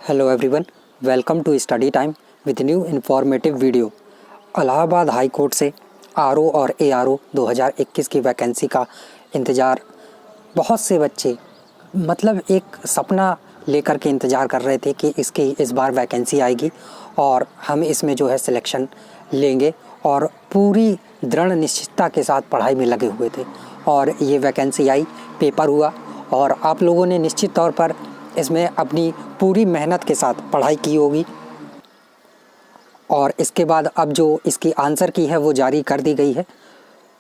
Hello everyone, welcome to study time with new informative video. Allahabad high court से RO और ARO 2021 की vacancy का इंतज़ार बहुत से बच्चे मतलब एक सपना लेकर के इंतज़ार कर रहे थे कि इसकी इस बार वैकेंसी आएगी और हम इसमें जो है सिलेक्शन लेंगे, और पूरी दृढ़ निश्चितता के साथ पढ़ाई में लगे हुए थे। और ये वैकेंसी आई, पेपर हुआ और आप लोगों ने निश्चित तौर पर इसमें अपनी पूरी मेहनत के साथ पढ़ाई की होगी। और इसके बाद अब जो इसकी आंसर की है वो जारी कर दी गई है।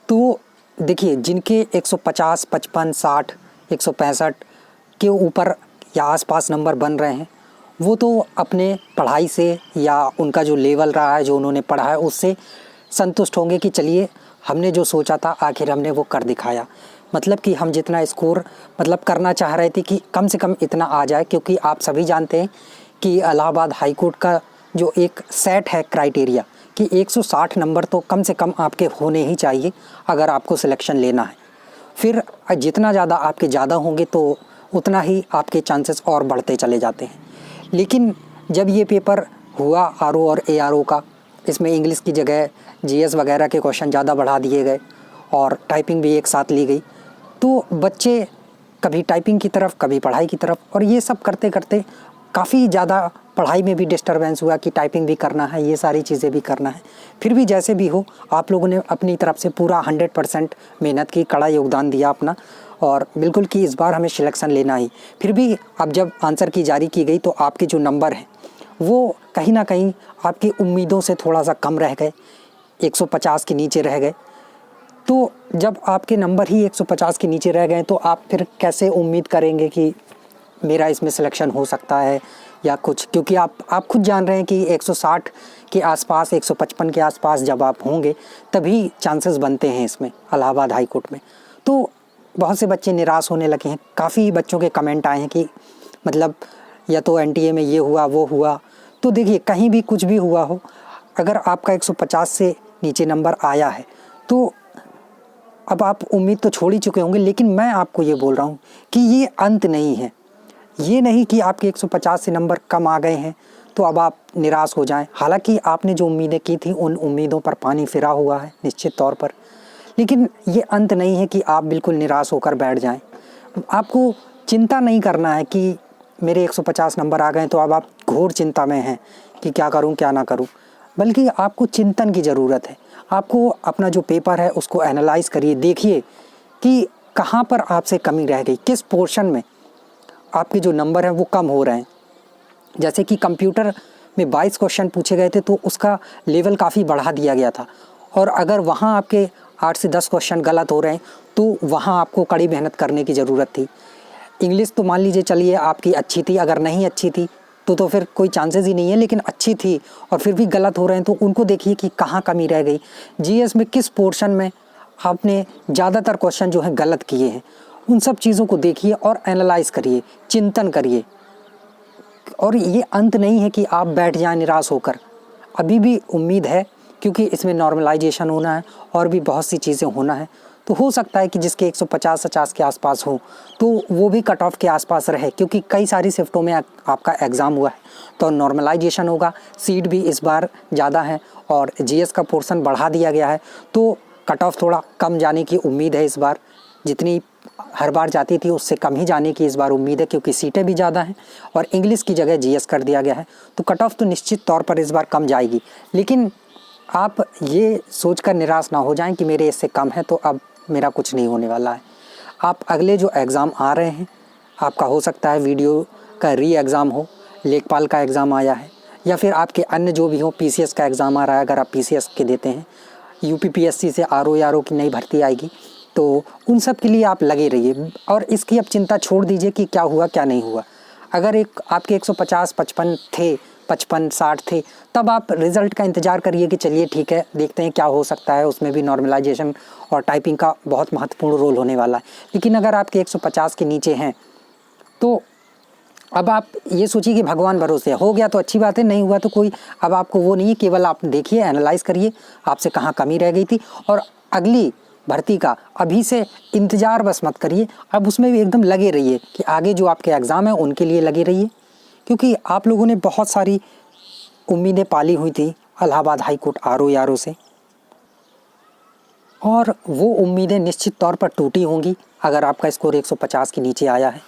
तो देखिए, जिनके 150, 55, 60, 165 के ऊपर या आसपास नंबर बन रहे हैं, वो तो अपने पढ़ाई से या उनका जो लेवल रहा है, जो उन्होंने पढ़ा है, उससे संतुष्ट होंगे कि चलिए हमने जो सोचा था आखिर हमने वो कर दिखाया। मतलब कि हम जितना स्कोर करना चाह रहे थे कि कम से कम इतना आ जाए, क्योंकि आप सभी जानते हैं कि इलाहाबाद हाई कोर्ट का जो एक सेट है क्राइटेरिया कि 160 नंबर तो कम से कम आपके होने ही चाहिए अगर आपको सिलेक्शन लेना है। फिर जितना ज़्यादा आपके ज़्यादा होंगे तो उतना ही आपके चांसेस और बढ़ते चले जाते हैं। लेकिन जब ये पेपर हुआ आरओ और एआरओ का, इसमें इंग्लिश की जगह जीएस वगैरह के क्वेश्चन ज़्यादा बढ़ा दिए गए और टाइपिंग भी एक साथ ली गई, तो बच्चे कभी टाइपिंग की तरफ कभी पढ़ाई की तरफ, और ये सब करते करते काफ़ी ज़्यादा पढ़ाई में भी डिस्टरबेंस हुआ कि टाइपिंग भी करना है, ये सारी चीज़ें भी करना है। फिर भी जैसे भी हो, आप लोगों ने अपनी तरफ से पूरा 100% मेहनत की, कड़ा योगदान दिया अपना, और बिल्कुल कि इस बार हमें सिलेक्शन लेना ही। फिर भी अब जब आंसर की जारी की गई तो आपके जो नंबर हैं वो कहीं ना कहीं आपकी उम्मीदों से थोड़ा सा कम रह गए, 150 के नीचे रह गए। तो जब आपके नंबर ही 150 के नीचे रह गए तो आप फिर कैसे उम्मीद करेंगे कि मेरा इसमें सिलेक्शन हो सकता है या कुछ, क्योंकि आप खुद जान रहे हैं कि 160 के आसपास, 155 के आसपास जब आप होंगे तभी चांसेस बनते हैं इसमें इलाहाबाद हाई कोर्ट में। तो बहुत से बच्चे निराश होने लगे हैं। काफ़ी बच्चों के कमेंट आए हैं कि या तो एनटीए में ये हुआ वो हुआ। तो देखिए, कहीं भी कुछ भी हुआ हो, अगर आपका 150 से नीचे नंबर आया है तो अब आप उम्मीद तो छोड़ ही चुके होंगे। लेकिन मैं आपको ये बोल रहा हूँ कि ये अंत नहीं है। ये नहीं कि आपके 150 से नंबर कम आ गए हैं तो अब आप निराश हो जाएं। हालांकि आपने जो उम्मीदें की थी उन उम्मीदों पर पानी फिरा हुआ है निश्चित तौर पर, लेकिन ये अंत नहीं है कि आप बिल्कुल निराश होकर बैठ जाएं। आपको चिंता नहीं करना है कि मेरे 150 नंबर आ गए तो अब आप घोर चिंता में हैं कि क्या करूं क्या ना करूं, बल्कि आपको चिंतन की ज़रूरत है। आपको अपना जो पेपर है उसको एनालाइज करिए, देखिए कि कहाँ पर आपसे कमी रह गई, किस पोर्शन में आपके जो नंबर हैं वो कम हो रहे हैं। जैसे कि कंप्यूटर में 22 क्वेश्चन पूछे गए थे तो उसका लेवल काफ़ी बढ़ा दिया गया था, और अगर वहाँ आपके 8 से 10 क्वेश्चन गलत हो रहे हैं तो वहाँ आपको कड़ी मेहनत करने की ज़रूरत थी। इंग्लिश तो मान लीजिए चलिए आपकी अच्छी थी, अगर नहीं अच्छी थी तो फिर कोई चांसेस ही नहीं है, लेकिन अच्छी थी और फिर भी गलत हो रहे हैं तो उनको देखिए कि कहाँ कमी रह गई। जीएस में किस पोर्शन में आपने ज़्यादातर क्वेश्चन जो है गलत किए हैं, उन सब चीज़ों को देखिए और एनालाइज करिए, चिंतन करिए। और ये अंत नहीं है कि आप बैठ जाएं निराश होकर, अभी भी उम्मीद है, क्योंकि इसमें नॉर्मलाइजेशन होना है और भी बहुत सी चीज़ें होना है। तो हो सकता है कि जिसके 150-50 के आसपास हो तो वो भी कट ऑफ के आसपास रहे, क्योंकि कई सारी शिफ्टों में आपका एग्ज़ाम हुआ है तो नॉर्मलाइजेशन होगा। सीट भी इस बार ज़्यादा है और जीएस का पोर्शन बढ़ा दिया गया है, तो कट ऑफ थोड़ा कम जाने की उम्मीद है इस बार। जितनी हर बार जाती थी उससे कम ही जाने की इस बार उम्मीद है, क्योंकि सीटें भी ज़्यादा हैं और इंग्लिश की जगह जीएस कर दिया गया है, तो कट ऑफ तो निश्चित तौर पर इस बार कम जाएगी। लेकिन आप ये सोचकर निराश ना हो जाएं कि मेरे इससे कम है तो अब मेरा कुछ नहीं होने वाला है। आप अगले जो एग्ज़ाम आ रहे हैं, आपका हो सकता है वीडियो का री एग्ज़ाम हो, लेखपाल का एग्ज़ाम आया है, या फिर आपके अन्य जो भी हो, पीसीएस का एग्ज़ाम आ रहा है, अगर आप पीसीएस के देते हैं, यूपीपीएससी से आरओ की नई भर्ती आएगी, तो उन सब के लिए आप लगे रहिए और इसकी अब चिंता छोड़ दीजिए कि क्या हुआ क्या नहीं हुआ। अगर आपके 150, 55 थे, 55, 60 थे, तब आप रिज़ल्ट का इंतज़ार करिए कि चलिए ठीक है, देखते हैं क्या हो सकता है। उसमें भी नॉर्मलाइजेशन और टाइपिंग का बहुत महत्वपूर्ण रोल होने वाला है। लेकिन अगर आपके 150 के नीचे हैं तो अब आप ये सोचिए कि भगवान भरोसे हो गया तो अच्छी बात है, नहीं हुआ तो कोई, अब आपको वो नहीं है, केवल आप देखिए, एनालाइज करिए आपसे कहाँ कमी रह गई थी, और अगली भर्ती का अभी से इंतज़ार बस मत करिए, अब उसमें भी एकदम लगे रहिए कि आगे जो आपके एग्ज़ाम है उनके लिए लगे रहिए, क्योंकि आप लोगों ने बहुत सारी उम्मीदें पाली हुई थी इलाहाबाद हाई कोर्ट RO से, और वो उम्मीदें निश्चित तौर पर टूटी होंगी अगर आपका स्कोर 150 के नीचे आया है।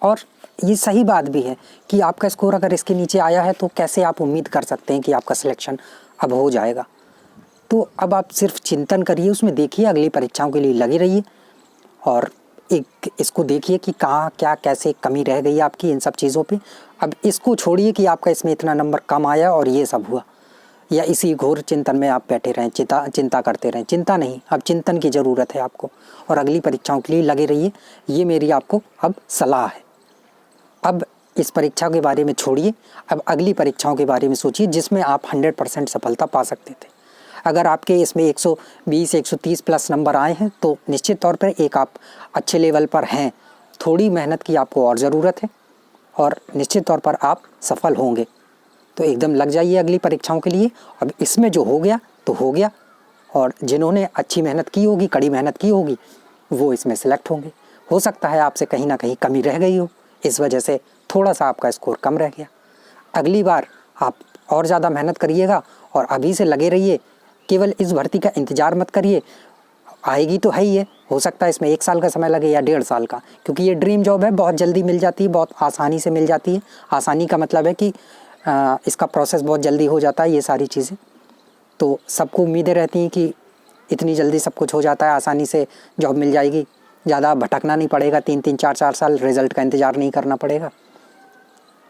और ये सही बात भी है कि आपका स्कोर अगर इसके नीचे आया है तो कैसे आप उम्मीद कर सकते हैं कि आपका सिलेक्शन अब हो जाएगा। तो अब आप सिर्फ चिंतन करिए, उसमें देखिए, अगली परीक्षाओं के लिए लगे रहिए और एक इसको देखिए कि कहाँ क्या कैसे कमी रह गई आपकी इन सब चीज़ों पे। अब इसको छोड़िए कि आपका इसमें इतना नंबर कम आया और ये सब हुआ, या इसी घोर चिंतन में आप बैठे रहें, चिंता करते रहें। चिंता नहीं, अब चिंतन की ज़रूरत है आपको, और अगली परीक्षाओं के लिए लगे रहिए, ये मेरी आपको अब सलाह है। अब इस परीक्षा के बारे में छोड़िए, अब अगली परीक्षाओं के बारे में सोचिए जिसमें आप 100% सफलता पा सकते थे। अगर आपके इसमें 120 130 प्लस नंबर आए हैं तो निश्चित तौर पर एक आप अच्छे लेवल पर हैं। थोड़ी मेहनत की आपको और ज़रूरत है और निश्चित तौर पर आप सफल होंगे। तो एकदम लग जाइए अगली परीक्षाओं के लिए। अब इसमें जो हो गया तो हो गया, और जिन्होंने अच्छी मेहनत की होगी, कड़ी मेहनत की होगी, वो इसमें सेलेक्ट होंगे। हो सकता है आपसे कहीं ना कहीं कमी रह गई हो, इस वजह से थोड़ा सा आपका स्कोर कम रह गया। अगली बार आप और ज़्यादा मेहनत करिएगा और अभी से लगे रहिए। केवल इस भर्ती का इंतज़ार मत करिए, आएगी तो है ही है। हो सकता है इसमें 1 साल का समय लगे या 1.5 साल का, क्योंकि ये ड्रीम जॉब है, बहुत जल्दी मिल जाती है, बहुत आसानी से मिल जाती है। आसानी का मतलब है कि इसका प्रोसेस बहुत जल्दी हो जाता है, ये सारी चीज़ें। तो सबको उम्मीदें रहती हैं कि इतनी जल्दी सब कुछ हो जाता है, आसानी से जॉब मिल जाएगी, ज़्यादा भटकना नहीं पड़ेगा, 3-3 4-4 साल रिज़ल्ट का इंतज़ार नहीं करना पड़ेगा।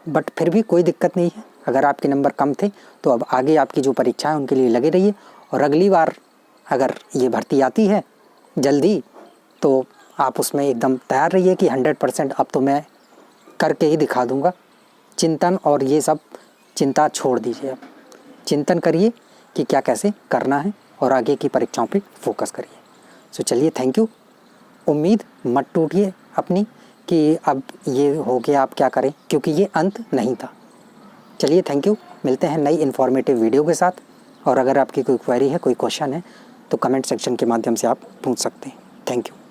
बट फिर भी कोई दिक्कत नहीं है, अगर आपके नंबर कम थे तो अब आगे आपकी जो परीक्षा है उनके लिए लगे रहिए। और अगली बार अगर ये भर्ती आती है जल्दी तो आप उसमें एकदम तैयार रहिए कि 100% अब तो मैं करके ही दिखा दूँगा। चिंतन और ये सब चिंता छोड़ दीजिए, अब चिंतन करिए कि क्या कैसे करना है और आगे की परीक्षाओं पे फोकस करिए। सो चलिए, थैंक यू। उम्मीद मत टूटिए अपनी कि अब ये हो गया, आप क्या करें, क्योंकि ये अंत नहीं था। चलिए, थैंक यू। मिलते हैं नई इन्फॉर्मेटिव वीडियो के साथ। और अगर आपकी कोई क्वेरी है, कोई क्वेश्चन है तो कमेंट सेक्शन के माध्यम से आप पूछ सकते हैं। Thank you.